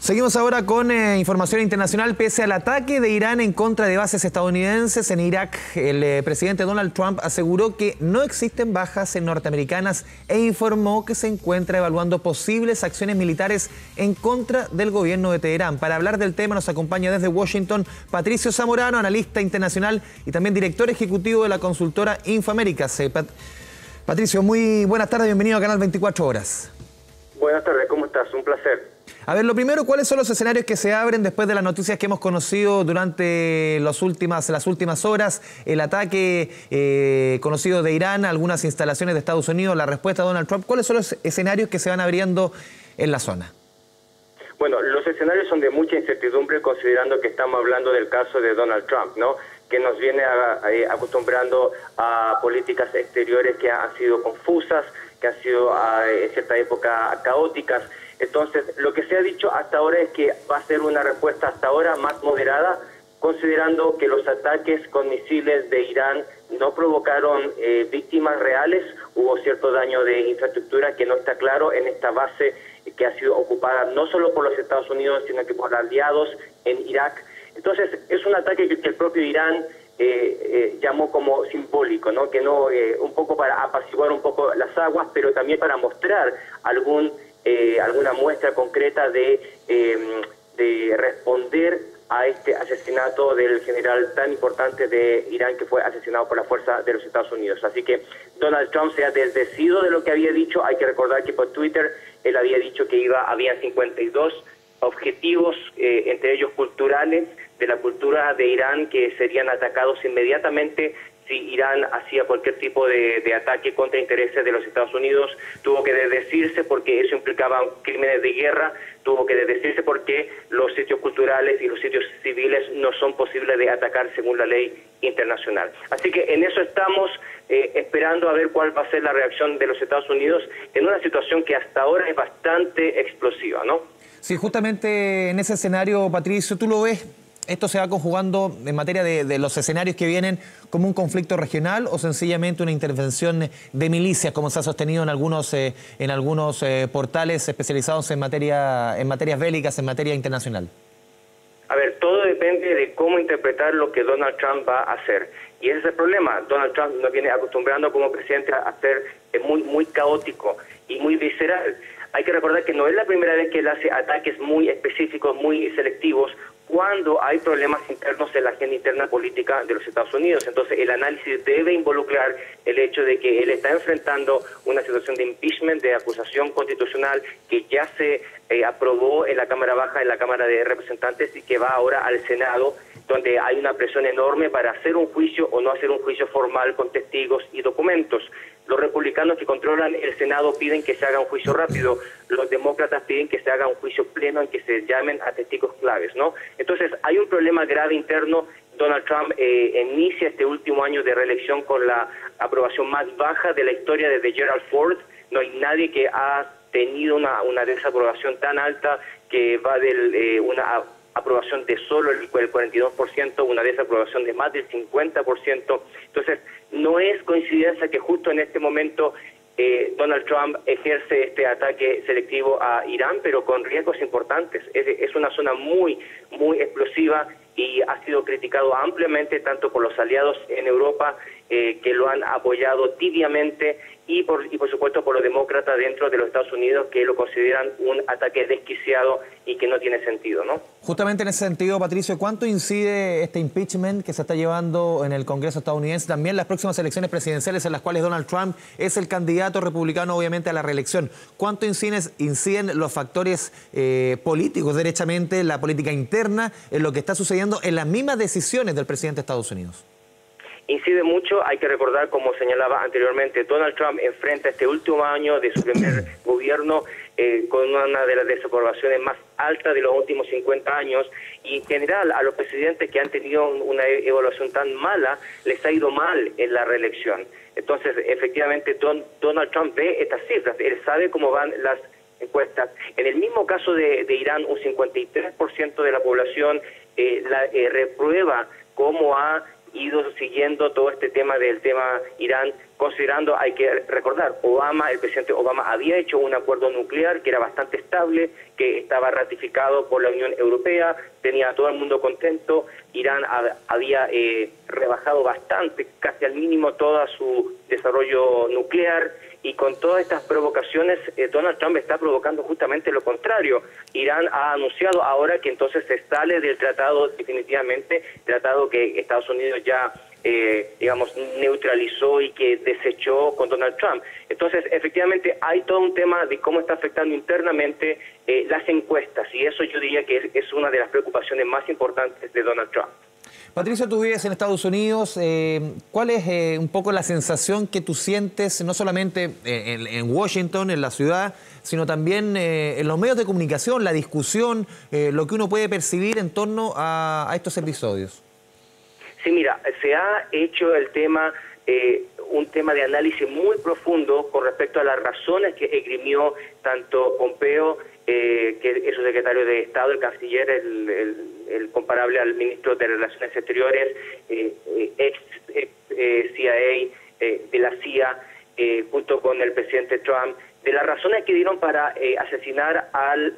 Seguimos ahora con información internacional. Pese al ataque de Irán en contra de bases estadounidenses en Irak, el presidente Donald Trump aseguró que no existen bajas norteamericanas e informó que se encuentra evaluando posibles acciones militares en contra del gobierno de Teherán. Para hablar del tema nos acompaña desde Washington Patricio Zamorano, analista internacional y también director ejecutivo de la consultora Infoaméricas. Patricio, muy buenas tardes, bienvenido a Canal 24 Horas. Buenas tardes, ¿cómo estás? Un placer. A ver, lo primero, ¿cuáles son los escenarios que se abren después de las noticias que hemos conocido durante las últimas horas? El ataque conocido de Irán a algunas instalaciones de Estados Unidos, la respuesta de Donald Trump. ¿Cuáles son los escenarios que se van abriendo en la zona? Bueno, los escenarios son de mucha incertidumbre considerando que estamos hablando del caso de Donald Trump, ¿no? Que nos viene acostumbrando a políticas exteriores que han sido confusas, que han sido en cierta época caóticas. Entonces, lo que se ha dicho hasta ahora es que va a ser una respuesta hasta ahora más moderada, considerando que los ataques con misiles de Irán no provocaron víctimas reales. Hubo cierto daño de infraestructura que no está claro en esta base que ha sido ocupada no solo por los Estados Unidos, sino que por aliados en Irak. Entonces, es un ataque que el propio Irán llamó como simbólico, ¿no? Que no un poco para apaciguar un poco las aguas, pero también para mostrar alguna muestra concreta de responder a este asesinato del general tan importante de Irán que fue asesinado por la fuerza de los Estados Unidos. Así que Donald Trump se ha desdecido de lo que había dicho. Hay que recordar que por Twitter él había dicho que había 52 objetivos, entre ellos culturales, de la cultura de Irán, que serían atacados inmediatamente si Irán hacía cualquier tipo de ataque contra intereses de los Estados Unidos. Tuvo que desdecirse porque eso implicaba crímenes de guerra, tuvo que desdecirse porque los sitios culturales y los sitios civiles no son posibles de atacar según la ley internacional. Así que en eso estamos esperando a ver cuál va a ser la reacción de los Estados Unidos en una situación que hasta ahora es bastante explosiva, ¿no? Sí, justamente en ese escenario, Patricio, ¿tú lo ves? ¿Esto se va conjugando en materia de los escenarios que vienen como un conflicto regional o sencillamente una intervención de milicias, como se ha sostenido en algunos portales especializados en materias bélicas, en materia internacional? A ver, todo depende de cómo interpretar lo que Donald Trump va a hacer. Y ese es el problema. Donald Trump nos viene acostumbrando como presidente a ser muy caótico y muy visceral. Hay que recordar que no es la primera vez que él hace ataques muy específicos, muy selectivos, cuando hay problemas internos en la agenda interna política de los Estados Unidos. Entonces, el análisis debe involucrar el hecho de que él está enfrentando una situación de impeachment, de acusación constitucional, que ya se aprobó en la Cámara Baja, en la Cámara de Representantes, y que va ahora al Senado, donde hay una presión enorme para hacer un juicio o no hacer un juicio formal con testigos y documentos. Los republicanos que controlan el Senado piden que se haga un juicio rápido. Los demócratas piden que se haga un juicio pleno en que se llamen a testigos claves, ¿no? Entonces, hay un problema grave interno. Donald Trump inicia este último año de reelección con la aprobación más baja de la historia desde Gerald Ford. No hay nadie que ha tenido una desaprobación tan alta, que va de una aprobación de solo el 42%, una desaprobación de más del 50%. Entonces, no es coincidencia que justo en este momento Donald Trump ejerce este ataque selectivo a Irán, pero con riesgos importantes. Es una zona muy explosiva y ha sido criticado ampliamente tanto por los aliados en Europa, que lo han apoyado tibiamente, y por supuesto por los demócratas dentro de los Estados Unidos, que lo consideran un ataque desquiciado y que no tiene sentido, ¿no? Justamente en ese sentido, Patricio, ¿cuánto incide este impeachment que se está llevando en el Congreso estadounidense, también las próximas elecciones presidenciales en las cuales Donald Trump es el candidato republicano obviamente a la reelección? ¿Cuánto inciden los factores políticos, derechamente, la política interna, en lo que está sucediendo en las mismas decisiones del presidente de Estados Unidos? Incide mucho. Hay que recordar, como señalaba anteriormente, Donald Trump enfrenta este último año de su primer gobierno con una de las desaprobaciones más altas de los últimos 50 años, y en general a los presidentes que han tenido una evaluación tan mala les ha ido mal en la reelección. Entonces, efectivamente, Donald Trump ve estas cifras, él sabe cómo van las encuestas. En el mismo caso de Irán, un 53% de la población reprueba cómo ha ido siguiendo todo este tema del tema Irán, considerando, hay que recordar, el presidente Obama había hecho un acuerdo nuclear que era bastante estable, que estaba ratificado por la Unión Europea, tenía a todo el mundo contento. Irán había rebajado bastante, casi al mínimo, todo su desarrollo nuclear, y con todas estas provocaciones Donald Trump está provocando justamente lo contrario. Irán ha anunciado ahora que entonces se sale del tratado definitivamente, tratado que Estados Unidos ya neutralizó y que desechó con Donald Trump. Entonces, efectivamente, hay todo un tema de cómo está afectando internamente las encuestas, y eso yo diría que es una de las preocupaciones más importantes de Donald Trump. Patricio, tú vives en Estados Unidos. ¿Cuál es un poco la sensación que tú sientes, no solamente en Washington, en la ciudad, sino también en los medios de comunicación, la discusión, lo que uno puede percibir en torno a estos episodios? Sí, mira, se ha hecho el tema, un tema de análisis muy profundo con respecto a las razones que esgrimió tanto Pompeo, que es su secretario de Estado, el canciller, el comparable al ministro de Relaciones Exteriores, ex CIA, de la CIA, junto con el presidente Trump, de las razones que dieron para asesinar al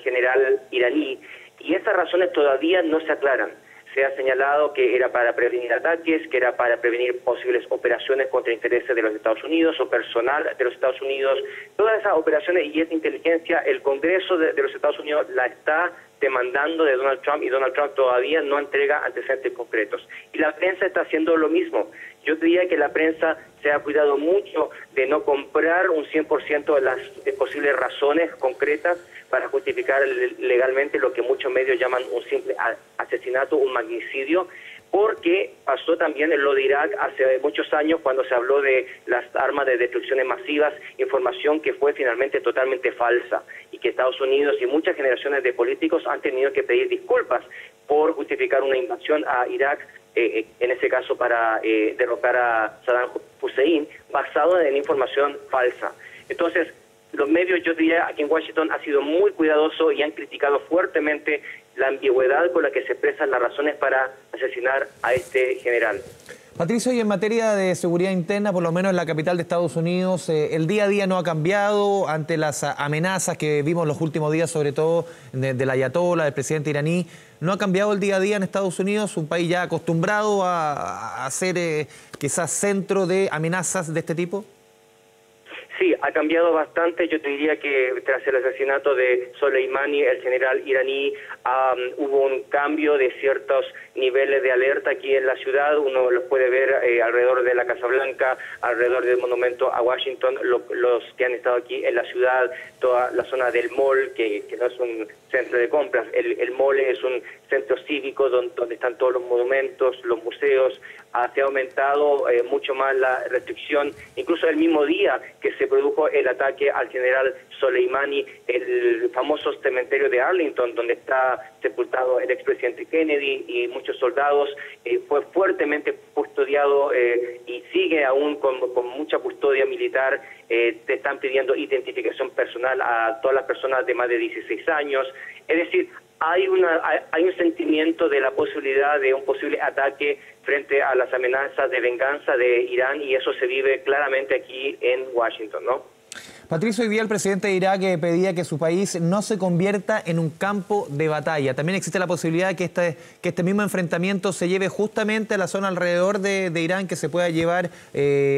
general iraní, y esas razones todavía no se aclaran. Se ha señalado que era para prevenir ataques, que era para prevenir posibles operaciones contra intereses de los Estados Unidos o personal de los Estados Unidos. Todas esas operaciones y esa inteligencia, el Congreso de los Estados Unidos la está demandando de Donald Trump, y Donald Trump todavía no entrega antecedentes concretos. Y la prensa está haciendo lo mismo. Yo diría que la prensa se ha cuidado mucho de no comprar un 100% de las posibles razones concretas para justificar legalmente lo que muchos medios llaman un simple asesinato, un magnicidio, porque pasó también en lo de Irak hace muchos años cuando se habló de las armas de destrucciones masivas, información que fue finalmente totalmente falsa, y que Estados Unidos y muchas generaciones de políticos han tenido que pedir disculpas por justificar una invasión a Irak, en ese caso para derrocar a Saddam Hussein, basado en información falsa. Entonces, los medios, yo diría, aquí en Washington, han sido muy cuidadosos y han criticado fuertemente la ambigüedad con la que se expresan las razones para asesinar a este general. Patricio, y en materia de seguridad interna, por lo menos en la capital de Estados Unidos, el día a día no ha cambiado ante las amenazas que vimos los últimos días, sobre todo del ayatolá, del presidente iraní. ¿No ha cambiado el día a día en Estados Unidos, un país ya acostumbrado a ser quizás centro de amenazas de este tipo? Sí, ha cambiado bastante. Yo te diría que tras el asesinato de Soleimani, el general iraní, hubo un cambio de ciertos niveles de alerta aquí en la ciudad. Uno los puede ver alrededor de la Casa Blanca, alrededor del monumento a Washington, los que han estado aquí en la ciudad, toda la zona del mall, que no es un centro de compras. El mall es un centro cívico donde están todos los monumentos, los museos. Se ha aumentado mucho más la restricción, incluso el mismo día que se produjo el ataque al general Soleimani, el famoso cementerio de Arlington, donde está sepultado el expresidente Kennedy y muchos soldados, fue fuertemente custodiado y sigue aún con mucha custodia militar. Te están pidiendo identificación personal a todas las personas de más de 16 años. Es decir, hay un sentimiento de la posibilidad de un posible ataque frente a las amenazas de venganza de Irán, y eso se vive claramente aquí en Washington, ¿no? Patricio, hoy día el presidente de Irak pedía que su país no se convierta en un campo de batalla. También existe la posibilidad que este mismo enfrentamiento se lleve justamente a la zona alrededor de Irán, que se pueda llevar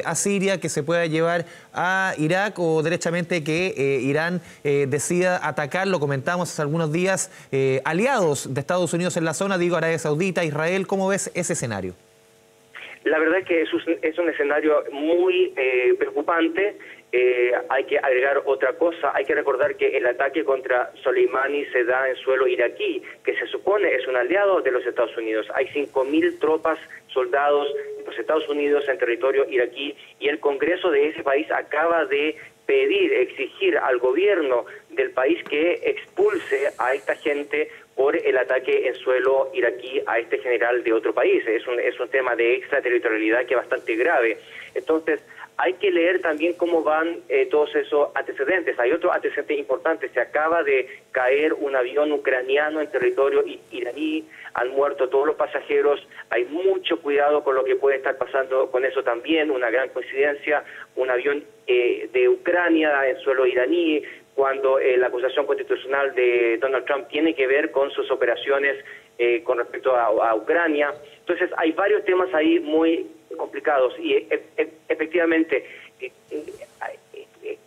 a Siria, que se pueda llevar a Irak, o derechamente que Irán decida atacar, lo comentábamos hace algunos días, aliados de Estados Unidos en la zona, digo Arabia Saudita, Israel. ¿Cómo ves ese escenario? La verdad es que es un escenario muy preocupante. Hay que agregar otra cosa. Hay que recordar que el ataque contra Soleimani se da en suelo iraquí, que se supone es un aliado de los Estados Unidos. Hay 5.000 tropas, soldados de los Estados Unidos en territorio iraquí, y el Congreso de ese país acaba de exigir al gobierno del país que expulse a esta gente por el ataque en suelo iraquí a este general de otro país. Es un tema de extraterritorialidad que es bastante grave. Entonces, hay que leer también cómo van todos esos antecedentes. Hay otro antecedente importante. Se acaba de caer un avión ucraniano en territorio iraní, han muerto todos los pasajeros, hay mucho cuidado con lo que puede estar pasando con eso también, una gran coincidencia, un avión de Ucrania en suelo iraní, cuando la acusación constitucional de Donald Trump tiene que ver con sus operaciones con respecto a Ucrania. Entonces hay varios temas ahí muy complicados y efectivamente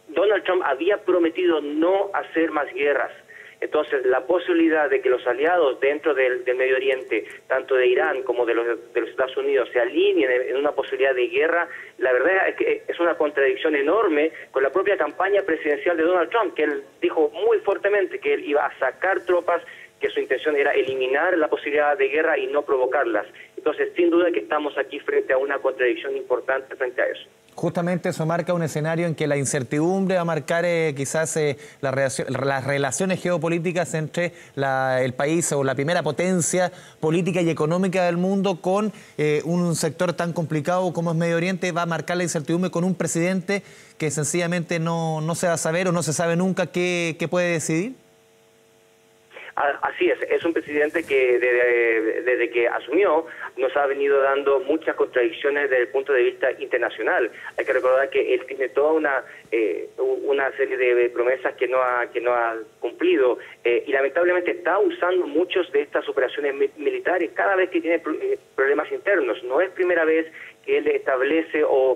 Donald Trump había prometido no hacer más guerras. Entonces la posibilidad de que los aliados dentro del Medio Oriente, tanto de Irán como de los Estados Unidos, se alineen en una posibilidad de guerra, la verdad es que es una contradicción enorme con la propia campaña presidencial de Donald Trump, que él dijo muy fuertemente que él iba a sacar tropas, que su intención era eliminar la posibilidad de guerra y no provocarlas. Entonces, sin duda que estamos aquí frente a una contradicción importante frente a eso. Justamente eso marca un escenario en que la incertidumbre va a marcar quizás las relaciones geopolíticas entre el país o la primera potencia política y económica del mundo con un sector tan complicado como es Medio Oriente. Va a marcar la incertidumbre con un presidente que sencillamente no se va a saber o no se sabe nunca qué puede decidir. Así es un presidente que desde que asumió nos ha venido dando muchas contradicciones desde el punto de vista internacional. Hay que recordar que él tiene toda una serie de promesas que no ha cumplido y lamentablemente está usando muchas de estas operaciones militares cada vez que tiene problemas internos. No es primera vez que él establece o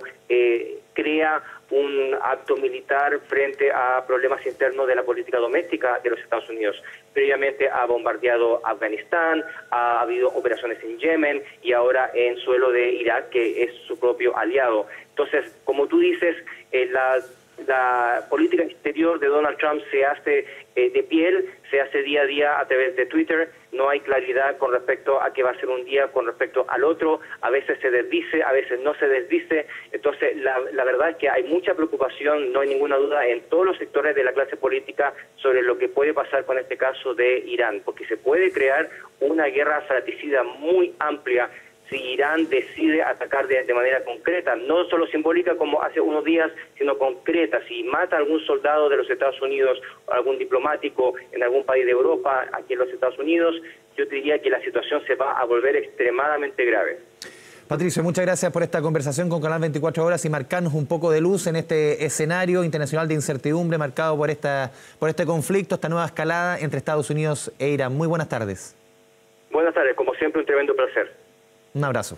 crea un acto militar frente a problemas internos de la política doméstica de los Estados Unidos. Previamente ha bombardeado Afganistán, ha habido operaciones en Yemen y ahora en suelo de Irak, que es su propio aliado. Entonces, como tú dices, la política exterior de Donald Trump se hace de piel, se hace día a día a través de Twitter. No hay claridad con respecto a qué va a ser un día con respecto al otro. A veces se desdice, a veces no se desdice. Entonces, la verdad es que hay mucha preocupación, no hay ninguna duda, en todos los sectores de la clase política sobre lo que puede pasar con este caso de Irán, porque se puede crear una guerra fratricida muy amplia si Irán decide atacar de manera concreta, no solo simbólica como hace unos días, sino concreta. Si mata a algún soldado de los Estados Unidos o algún diplomático en algún país de Europa, aquí en los Estados Unidos, yo te diría que la situación se va a volver extremadamente grave. Patricio, muchas gracias por esta conversación con Canal 24 Horas y marcarnos un poco de luz en este escenario internacional de incertidumbre marcado por este conflicto, esta nueva escalada entre Estados Unidos e Irán. Muy buenas tardes. Buenas tardes, como siempre un tremendo placer. Un abrazo.